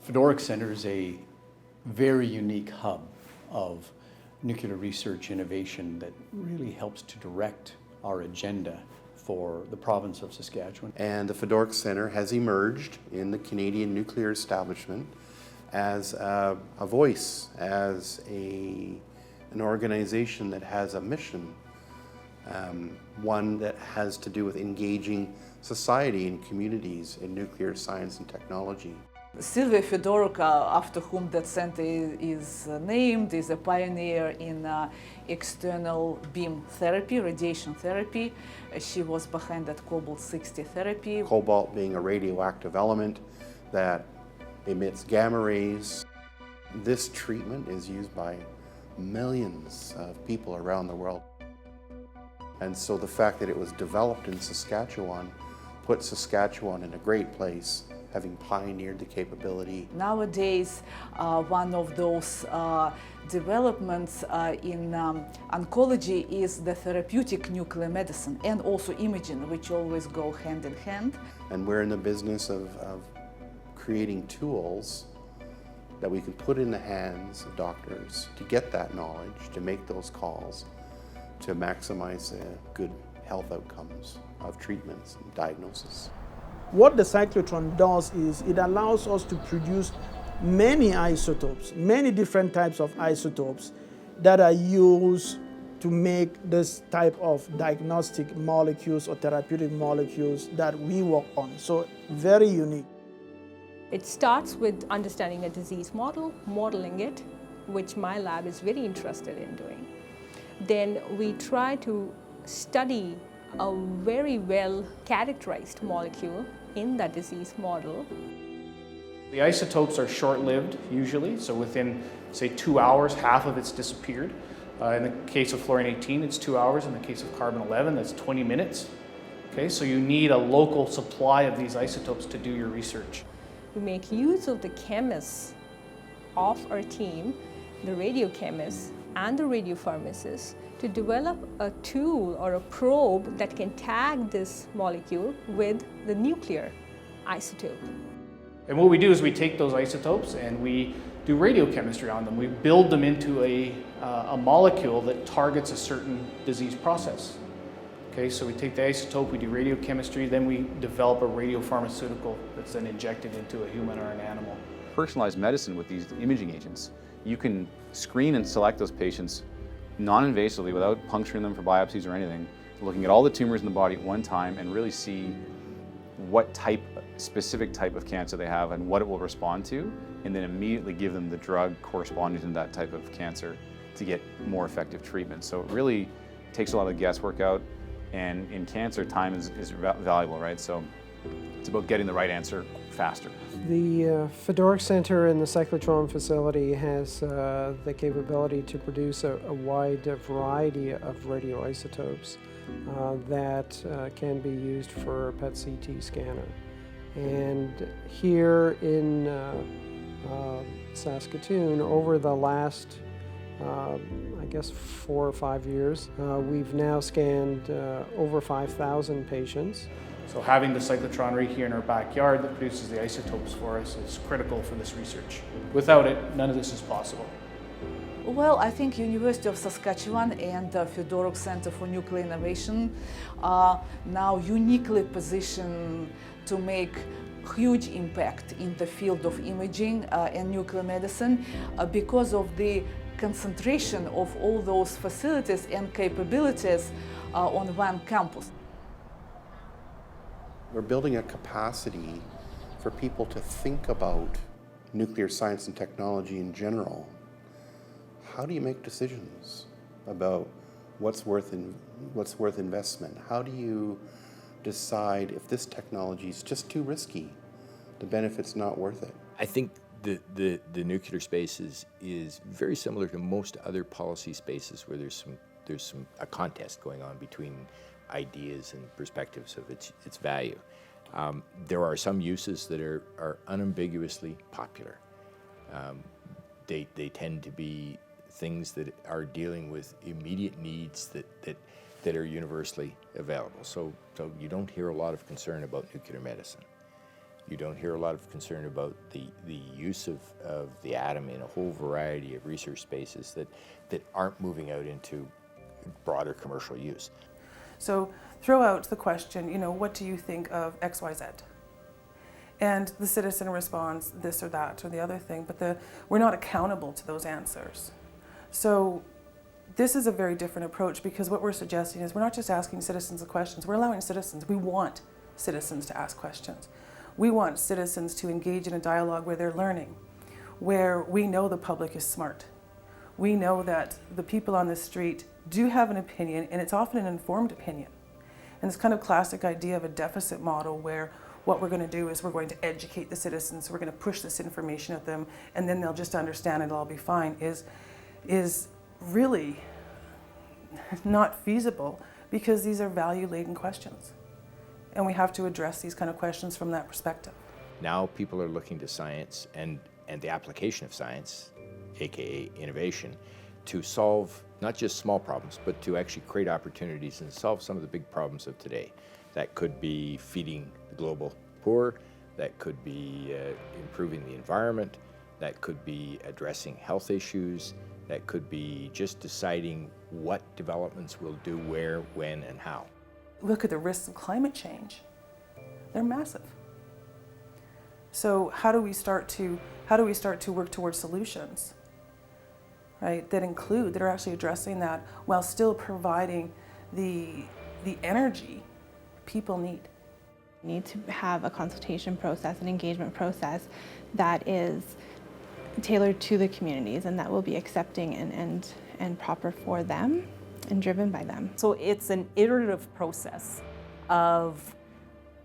Fedoruk Centre is a very unique hub of nuclear research innovation that really helps to direct our agenda for the province of Saskatchewan. And the Fedoruk Centre has emerged in the Canadian nuclear establishment as a voice, as an organization that has a mission, one that has to do with engaging society and communities in nuclear science and technology. Sylvia Fedoruk, after whom that center is named, is a pioneer in external beam therapy, radiation therapy. She was behind that cobalt-60 therapy. Cobalt being a radioactive element that emits gamma rays. This treatment is used by millions of people around the world. And so the fact that it was developed in Saskatchewan put Saskatchewan in a great place, having pioneered the capability. Nowadays, one of those developments in oncology is the therapeutic nuclear medicine and also imaging, which always go hand in hand. And we're in the business of creating tools that we can put in the hands of doctors to get that knowledge, to make those calls, to maximize the good health outcomes of treatments and diagnosis. What the cyclotron does is it allows us to produce many isotopes, many different types of isotopes that are used to make this type of diagnostic molecules or therapeutic molecules that we work on. So very unique. It starts with understanding a disease model, modeling it, which my lab is very interested in doing. Then we try to study a very well characterized molecule in that disease model. The isotopes are short-lived usually, so within, say, 2 hours, half of it's disappeared. In the case of fluorine-18, it's 2 hours. In the case of carbon-11, that's 20 minutes. Okay, so you need a local supply of these isotopes to do your research. We make use of the chemists of our team, the radiochemists and the radiopharmacists, to develop a tool or a probe that can tag this molecule with the nuclear isotope. And what we do is we take those isotopes and we do radiochemistry on them. We build them into a molecule that targets a certain disease process. Okay, so we take the isotope, we do radiochemistry, then we develop a radiopharmaceutical that's then injected into a human or an animal. Personalized medicine with these imaging agents, you can screen and select those patients non-invasively without puncturing them for biopsies or anything, looking at all the tumors in the body at one time and really see what specific type of cancer they have and what it will respond to, and then immediately give them the drug corresponding to that type of cancer to get more effective treatment. So it really takes a lot of the guesswork out, and in cancer, time is valuable, right? So it's about getting the right answer faster. The Fedoruk Centre in the cyclotron facility has the capability to produce a wide variety of radioisotopes that can be used for a PET-CT scanner. And here in Saskatoon, over the last I guess 4 or 5 years, we've now scanned over 5,000 patients. So having the cyclotron right here in our backyard that produces the isotopes for us is critical for this research. Without it, none of this is possible. Well, I think University of Saskatchewan and the Fedoruk Centre for Nuclear Innovation are now uniquely positioned to make huge impact in the field of imaging and nuclear medicine because of the concentration of all those facilities and capabilities on one campus. We're building a capacity for people to think about nuclear science and technology in general. How do you make decisions about what's worth investment? How do you decide if this technology is just too risky, the benefit's not worth it? I think the nuclear space is very similar to most other policy spaces where there's a contest going on between ideas and perspectives of its value. There are some uses that are unambiguously popular. They tend to be things that are dealing with immediate needs that are universally available. So you don't hear a lot of concern about nuclear medicine. You don't hear a lot of concern about the use of the atom in a whole variety of research spaces that aren't moving out into broader commercial use. So throw out the question, what do you think of XYZ? And the citizen responds this or that or the other thing, but we're not accountable to those answers. So this is a very different approach, because what we're suggesting is we're not just asking citizens the questions, we're allowing citizens, we want citizens to ask questions. We want citizens to engage in a dialogue where they're learning, where we know the public is smart. We know that the people on the street do have an opinion, and it's often an informed opinion. And this kind of classic idea of a deficit model where what we're going to do is we're going to educate the citizens, we're going to push this information at them, and then they'll just understand it'll all be fine, is really not feasible, because these are value-laden questions. And we have to address these kind of questions from that perspective. Now people are looking to science and the application of science, aka innovation, to solve not just small problems, but to actually create opportunities and solve some of the big problems of today. That could be feeding the global poor, that could be improving the environment, that could be addressing health issues, that could be just deciding what developments we'll do where, when, and how. Look at the risks of climate change. They're massive. So how do we start to work towards solutions, right, that are actually addressing that while still providing the energy people need? We need to have a consultation process, an engagement process that is tailored to the communities and that will be accepting and proper for them and driven by them. So it's an iterative process of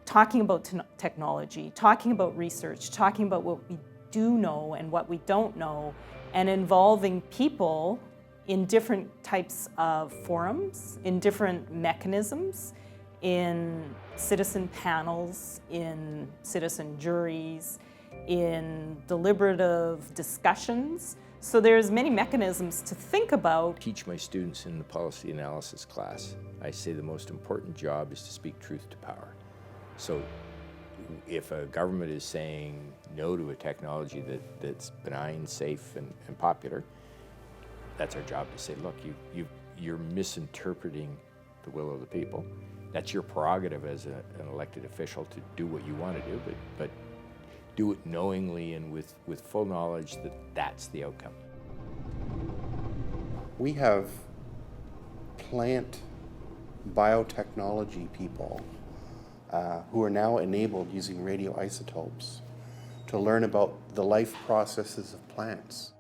talking about technology, talking about research, talking about what we do know and what we don't know, and involving people in different types of forums, in different mechanisms, in citizen panels, in citizen juries, in deliberative discussions. So there's many mechanisms to think about. Teach my students in the policy analysis class, I say the most important job is to speak truth to power. So if a government is saying no to a technology that's benign, safe, and popular, that's our job to say, look, you're misinterpreting the will of the people. That's your prerogative as an elected official to do what you want to do, but do it knowingly and with full knowledge that that's the outcome. We have plant biotechnology people who are now enabled using radioisotopes to learn about the life processes of plants.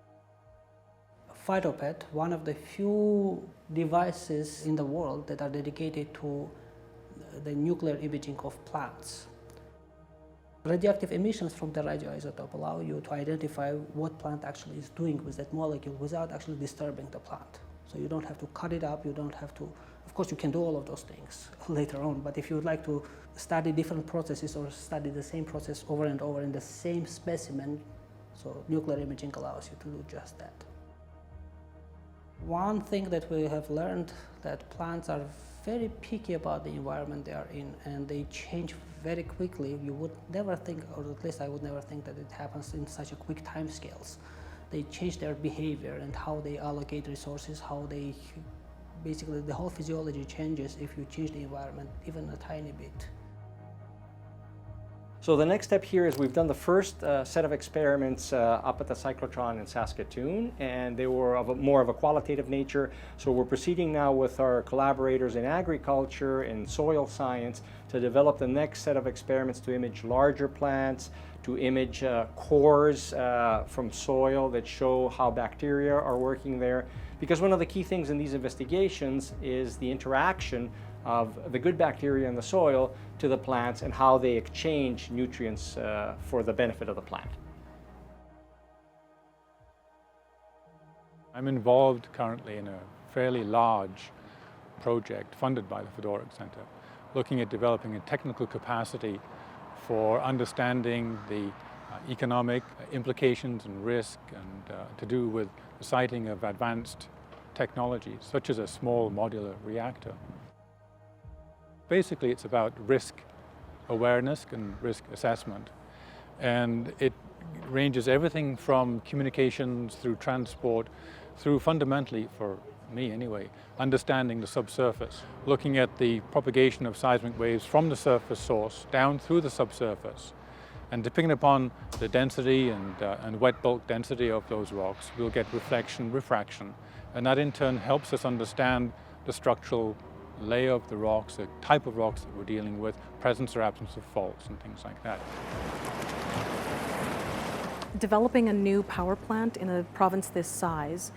Phytopet, one of the few devices in the world that are dedicated to the nuclear imaging of plants. Radioactive emissions from the radioisotope allow you to identify what plant actually is doing with that molecule without actually disturbing the plant. So you don't have to cut it up, you don't have to, of course you can do all of those things later on, but if you would like to study different processes or study the same process over and over in the same specimen, so nuclear imaging allows you to do just that. One thing that we have learned that plants are very picky about the environment they are in, and they change very quickly. You would never think, or at least I would never think, that it happens in such a quick time scales. They change their behavior and how they allocate resources, how they, basically the whole physiology changes if you change the environment even a tiny bit. So the next step here is we've done the first set of experiments up at the cyclotron in Saskatoon, and they were of more of a qualitative nature. So we're proceeding now with our collaborators in agriculture and soil science to develop the next set of experiments to image larger plants, to image cores from soil that show how bacteria are working there. Because one of the key things in these investigations is the interaction of the good bacteria in the soil to the plants and how they exchange nutrients for the benefit of the plant. I'm involved currently in a fairly large project funded by the Fedoruk Centre, looking at developing a technical capacity for understanding the economic implications and risk, and to do with the siting of advanced technologies, such as a small modular reactor. Basically, it's about risk awareness and risk assessment, And it ranges everything from communications through transport, through fundamentally, for me anyway, understanding the subsurface, looking at the propagation of seismic waves from the surface source down through the subsurface. And depending upon the density and wet bulk density of those rocks, we'll get reflection, refraction, and that in turn helps us understand the structural layer of the rocks, the type of rocks that we're dealing with, presence or absence of faults and things like that. Developing a new power plant in a province this size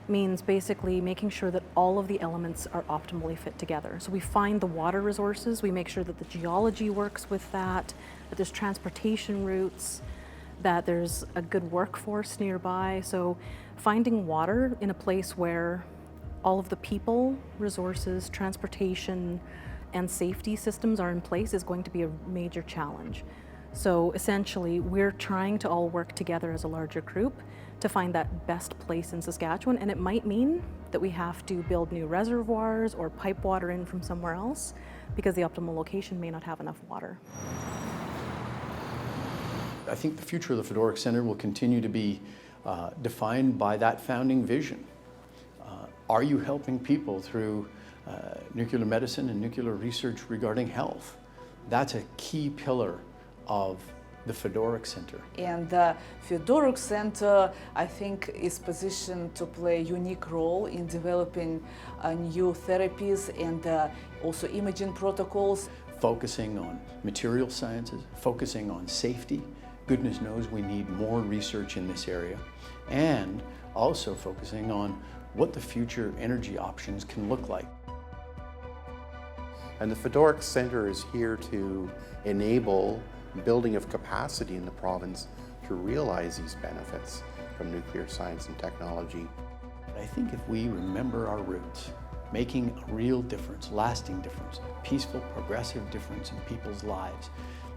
means basically making sure that all of the elements are optimally fit together. So we find the water resources, we make sure that the geology works with that there's transportation routes, that there's a good workforce nearby. So finding water in a place where all of the people, resources, transportation, and safety systems are in place is going to be a major challenge. So essentially, we're trying to all work together as a larger group to find that best place in Saskatchewan, and it might mean that we have to build new reservoirs or pipe water in from somewhere else because the optimal location may not have enough water. I think the future of the Fedoruk Centre will continue to be defined by that founding vision. Are you helping people through nuclear medicine and nuclear research regarding health? That's a key pillar of the Fedoruk Centre. And the Fedoruk Centre, I think, is positioned to play a unique role in developing new therapies and also imaging protocols. Focusing on material sciences, focusing on safety. Goodness knows we need more research in this area. And also focusing on what the future energy options can look like. And the Fedoruk Centre is here to enable building of capacity in the province to realize these benefits from nuclear science and technology. I think if we remember our roots, making a real difference, lasting difference, peaceful, progressive difference in people's lives,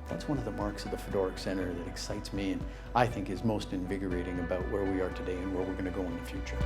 that's one of the marks of the Fedoruk Centre that excites me and I think is most invigorating about where we are today and where we're going to go in the future.